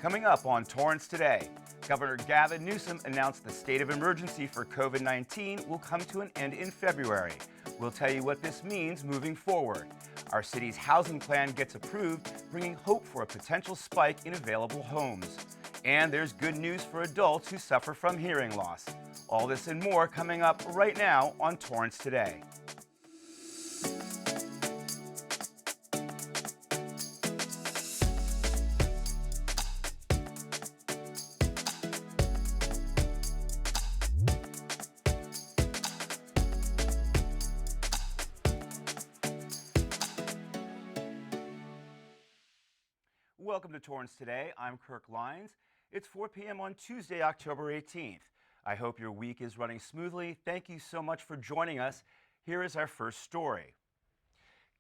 Coming up on Torrance Today, Governor Gavin Newsom announced the state of emergency for COVID-19 will come to an end in February. We'll tell you what this means moving forward. Our city's housing plan gets approved, bringing hope for a potential spike in available homes. And there's good news for adults who suffer from hearing loss. All this and more coming up right now on Torrance Today. Welcome to Torrance Today. I'm Kirk Lyons. It's 4 p.m. on Tuesday, October 18th. I hope your week is running smoothly. Thank you so much for joining us. Here is our first story.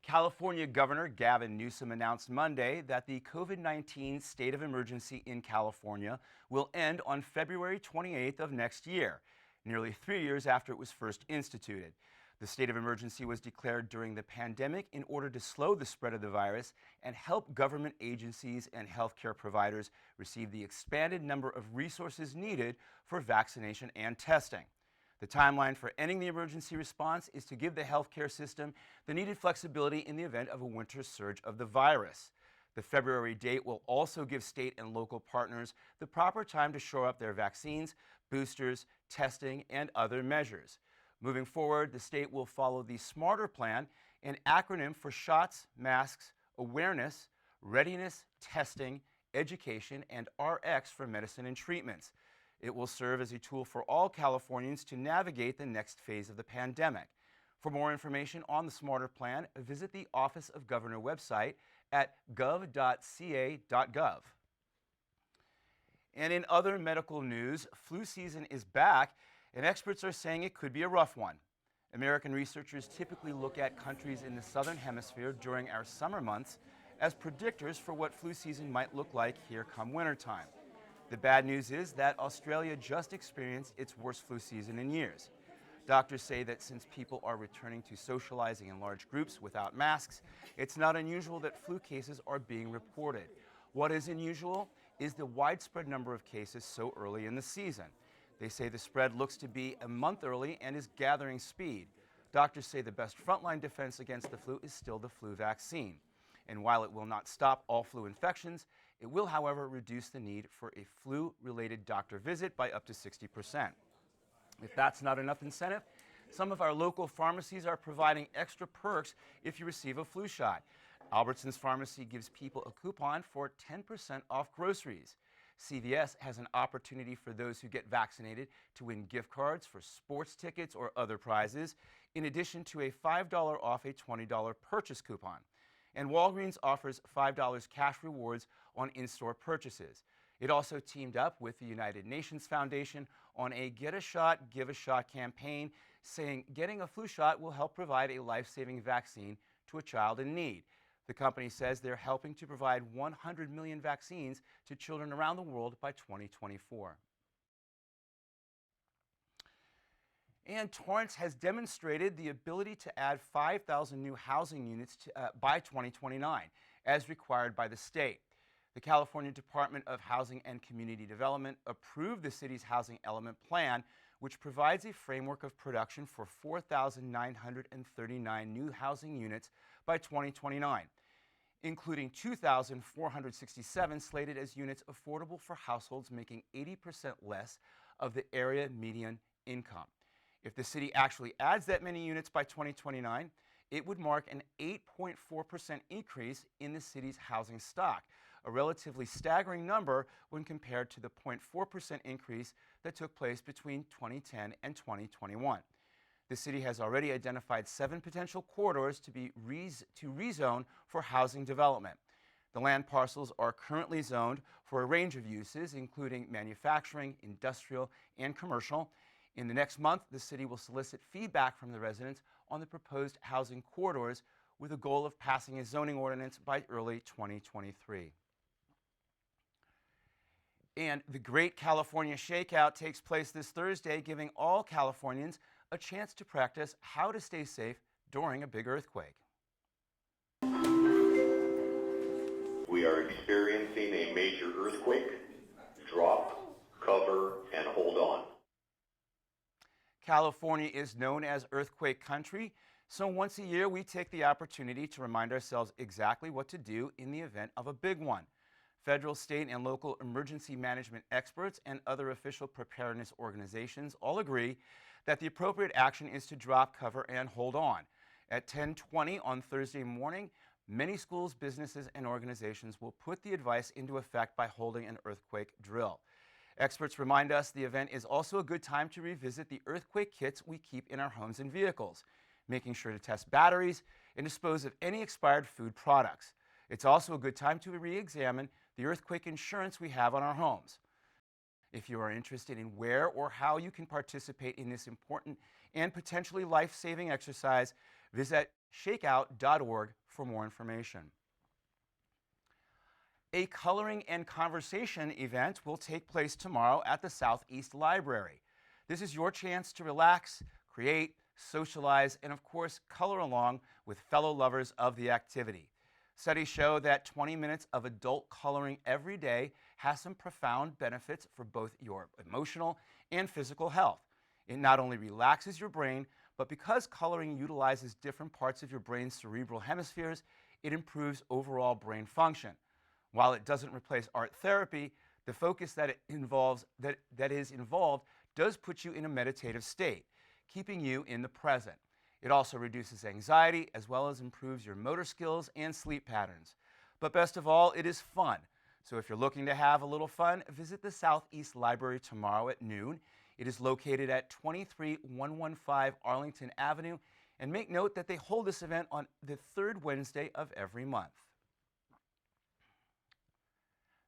California Governor Gavin Newsom announced Monday that the COVID-19 state of emergency in California will end on February 28th of next year, nearly 3 years after it was first instituted. The state of emergency was declared during the pandemic in order to slow the spread of the virus and help government agencies and healthcare providers receive the expanded number of resources needed for vaccination and testing. The timeline for ending the emergency response is to give the healthcare system the needed flexibility in the event of a winter surge of the virus. The February date will also give state and local partners the proper time to shore up their vaccines, boosters, testing, and other measures. Moving forward, the state will follow the SMARTER plan, an acronym for shots, masks, awareness, readiness, testing, education, and RX for medicine and treatments. It will serve as a tool for all Californians to navigate the next phase of the pandemic. For more information on the SMARTER plan, visit the Office of Governor website at gov.ca.gov. And in other medical news, flu season is back, and experts are saying it could be a rough one. American researchers typically look at countries in the southern hemisphere during our summer months as predictors for what flu season might look like here come wintertime. The bad news is that Australia just experienced its worst flu season in years. Doctors say that since people are returning to socializing in large groups without masks, it's not unusual that flu cases are being reported. What is unusual is the widespread number of cases so early in the season. They say the spread looks to be a month early and is gathering speed. Doctors say the best frontline defense against the flu is still the flu vaccine. And while it will not stop all flu infections, it will, however, reduce the need for a flu-related doctor visit by up to 60%. If that's not enough incentive, some of our local pharmacies are providing extra perks if you receive a flu shot. Albertsons Pharmacy gives people a coupon for 10% off groceries. CVS has an opportunity for those who get vaccinated to win gift cards for sports tickets or other prizes, in addition to a $5 off a $20 purchase coupon. And Walgreens offers $5 cash rewards on in-store purchases. It also teamed up with the United Nations Foundation on a Get a Shot, Give a Shot campaign, saying getting a flu shot will help provide a life-saving vaccine to a child in need. The company says they're helping to provide 100 million vaccines to children around the world by 2024. And Torrance has demonstrated the ability to add 5,000 new housing units by 2029, as required by the state. The California Department of Housing and Community Development approved the city's housing element plan, which provides a framework of production for 4,939 new housing units by 2029, including 2,467 slated as units affordable for households making 80% less of the area median income. If the city actually adds that many units by 2029, it would mark an 8.4% increase in the city's housing stock, a relatively staggering number when compared to the 0.4% increase that took place between 2010 and 2021. The city has already identified 7 potential corridors to rezone for housing development. The land parcels are currently zoned for a range of uses, including manufacturing, industrial, and commercial. In the next month, the city will solicit feedback from the residents on the proposed housing corridors with a goal of passing a zoning ordinance by early 2023. And the Great California Shakeout takes place this Thursday, giving all Californians a chance to practice how to stay safe during a big earthquake. We are experiencing a major earthquake. Drop, cover, and hold on. California is known as earthquake country, so once a year we take the opportunity to remind ourselves exactly what to do in the event of a big one. Federal, state, and local emergency management experts and other official preparedness organizations all agree that the appropriate action is to drop, cover, and hold on. At 10:20 on Thursday morning, many schools, businesses, and organizations will put the advice into effect by holding an earthquake drill. Experts remind us the event is also a good time to revisit the earthquake kits we keep in our homes and vehicles, making sure to test batteries and dispose of any expired food products. It's also a good time to re-examine the earthquake insurance we have on our homes. If you are interested in where or how you can participate in this important and potentially life-saving exercise, visit shakeout.org for more information. A coloring and conversation event will take place tomorrow at the Southeast Library. This is your chance to relax, create, socialize, and of course, color along with fellow lovers of the activity. Studies show that 20 minutes of adult coloring every day has some profound benefits for both your emotional and physical health. It not only relaxes your brain, but because coloring utilizes different parts of your brain's cerebral hemispheres, it improves overall brain function. While it doesn't replace art therapy, the focus that is involved does put you in a meditative state, keeping you in the present. It also reduces anxiety as well as improves your motor skills and sleep patterns. But best of all, it is fun. So if you're looking to have a little fun, visit the Southeast Library tomorrow at noon. It is located at 23115 Arlington Avenue, and make note that they hold this event on the third Wednesday of every month.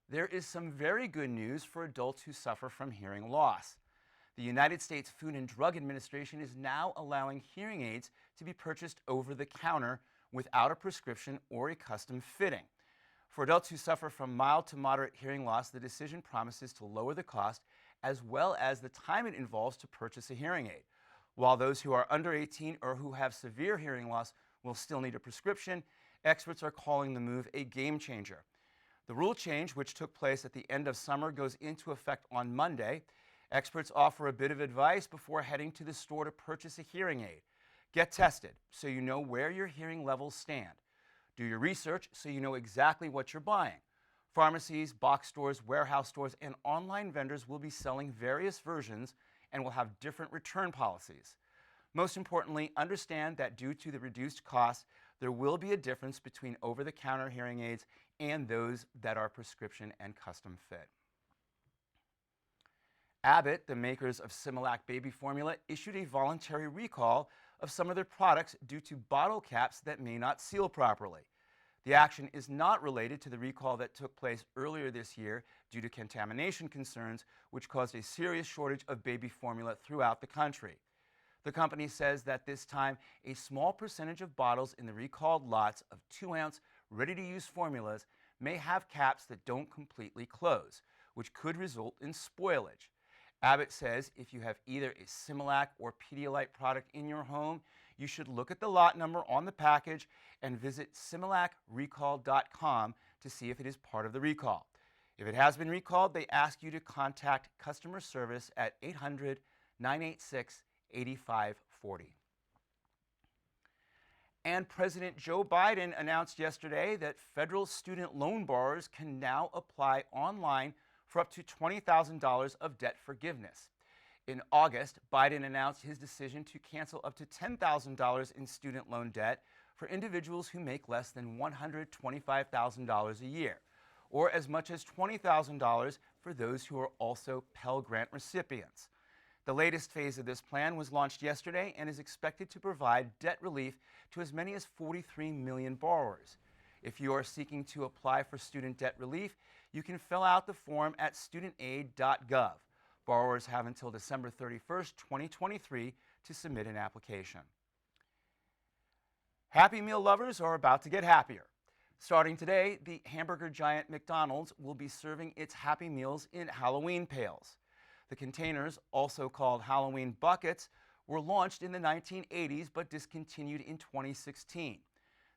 There is some very good news for adults who suffer from hearing loss. The United States Food and Drug Administration is now allowing hearing aids to be purchased over the counter without a prescription or a custom fitting. For adults who suffer from mild to moderate hearing loss, the decision promises to lower the cost as well as the time it involves to purchase a hearing aid. While those who are under 18 or who have severe hearing loss will still need a prescription, experts are calling the move a game changer. The rule change, which took place at the end of summer, goes into effect on Monday. Experts offer a bit of advice before heading to the store to purchase a hearing aid. Get tested so you know where your hearing levels stand. Do your research so you know exactly what you're buying. Pharmacies, box stores, warehouse stores, and online vendors will be selling various versions and will have different return policies. Most importantly, understand that due to the reduced cost, there will be a difference between over-the-counter hearing aids and those that are prescription and custom fit. Abbott, the makers of Similac baby formula, issued a voluntary recall of some of their products due to bottle caps that may not seal properly. The action is not related to the recall that took place earlier this year due to contamination concerns, which caused a serious shortage of baby formula throughout the country. The company says that this time, a small percentage of bottles in the recalled lots of 2-ounce ready-to-use formulas may have caps that don't completely close, which could result in spoilage. Abbott says if you have either a Similac or Pedialyte product in your home, you should look at the lot number on the package and visit similacrecall.com to see if it is part of the recall. If it has been recalled, they ask you to contact customer service at 800-986-8540. And President Joe Biden announced yesterday that federal student loan borrowers can now apply online for up to $20,000 of debt forgiveness. In August, Biden announced his decision to cancel up to $10,000 in student loan debt for individuals who make less than $125,000 a year, or as much as $20,000 for those who are also Pell Grant recipients. The latest phase of this plan was launched yesterday and is expected to provide debt relief to as many as 43 million borrowers. If you are seeking to apply for student debt relief, you can fill out the form at studentaid.gov. Borrowers have until December 31st, 2023 to submit an application. Happy Meal lovers are about to get happier. Starting today, the hamburger giant McDonald's will be serving its Happy Meals in Halloween pails. The containers, also called Halloween buckets, were launched in the 1980s but discontinued in 2016.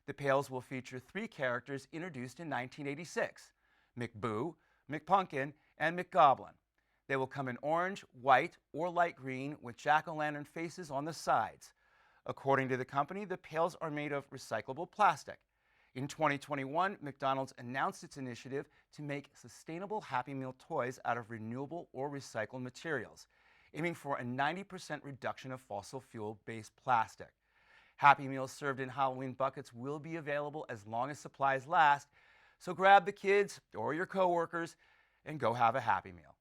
The pails will feature 3 characters introduced in 1986, McBoo, McPumpkin, and McGoblin. They will come in orange, white, or light green with jack-o'-lantern faces on the sides. According to the company, the pails are made of recyclable plastic. In 2021, McDonald's announced its initiative to make sustainable Happy Meal toys out of renewable or recycled materials, aiming for a 90% reduction of fossil fuel-based plastic. Happy Meals served in Halloween buckets will be available as long as supplies last, so grab the kids or your coworkers and go have a Happy Meal.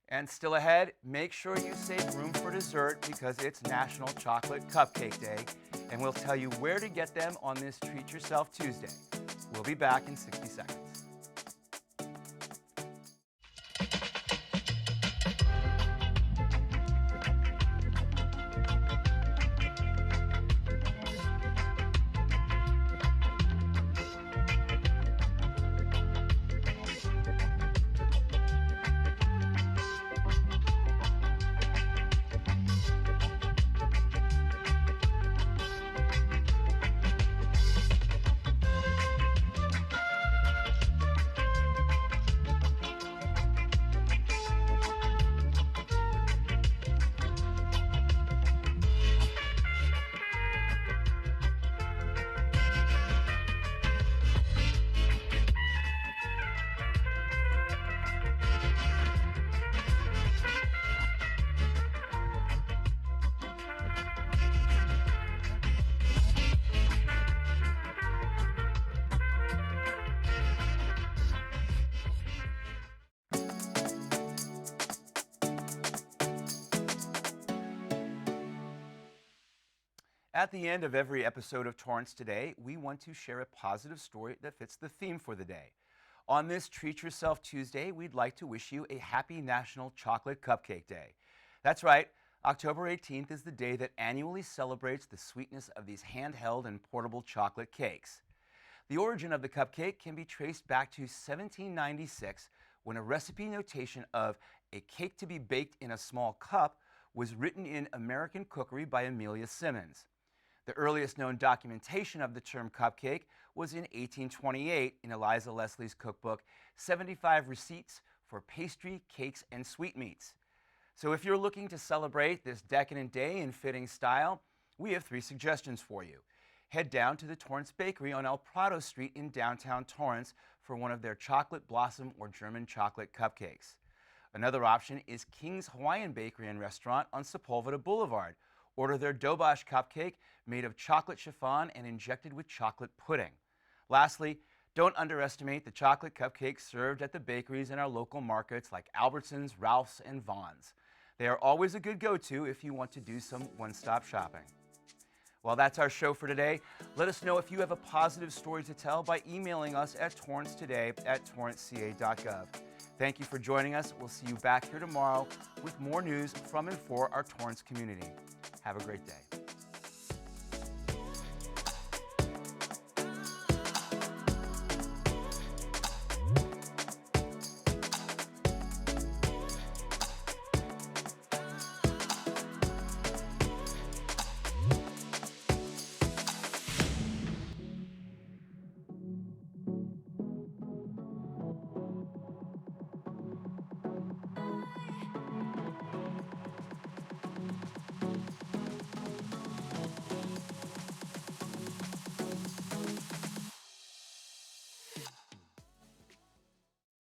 And still ahead, make sure you save room for dessert because it's National Chocolate Cupcake Day, and we'll tell you where to get them on this Treat Yourself Tuesday. We'll be back in 60 seconds. At the end of every episode of Torrance Today, we want to share a positive story that fits the theme for the day. On this Treat Yourself Tuesday, we'd like to wish you a happy National Chocolate Cupcake Day. That's right, October 18th is the day that annually celebrates the sweetness of these handheld and portable chocolate cakes. The origin of the cupcake can be traced back to 1796, when a recipe notation of a cake to be baked in a small cup was written in American Cookery by Amelia Simmons. The earliest known documentation of the term cupcake was in 1828 in Eliza Leslie's cookbook, 75 Receipts for Pastry, Cakes, and Sweetmeats. So if you're looking to celebrate this decadent day in fitting style, we have 3 suggestions for you. Head down to the Torrance Bakery on El Prado Street in downtown Torrance for one of their chocolate blossom or German chocolate cupcakes. Another option is King's Hawaiian Bakery and Restaurant on Sepulveda Boulevard. Order their Dobosh cupcake made of chocolate chiffon and injected with chocolate pudding. Lastly, don't underestimate the chocolate cupcakes served at the bakeries in our local markets like Albertsons, Ralph's, and Vaughn's. They are always a good go-to if you want to do some one-stop shopping. Well, that's our show for today. Let us know if you have a positive story to tell by emailing us at torranceToday@torranceca.gov. Thank you for joining us. We'll see you back here tomorrow with more news from and for our Torrance community. Have a great day.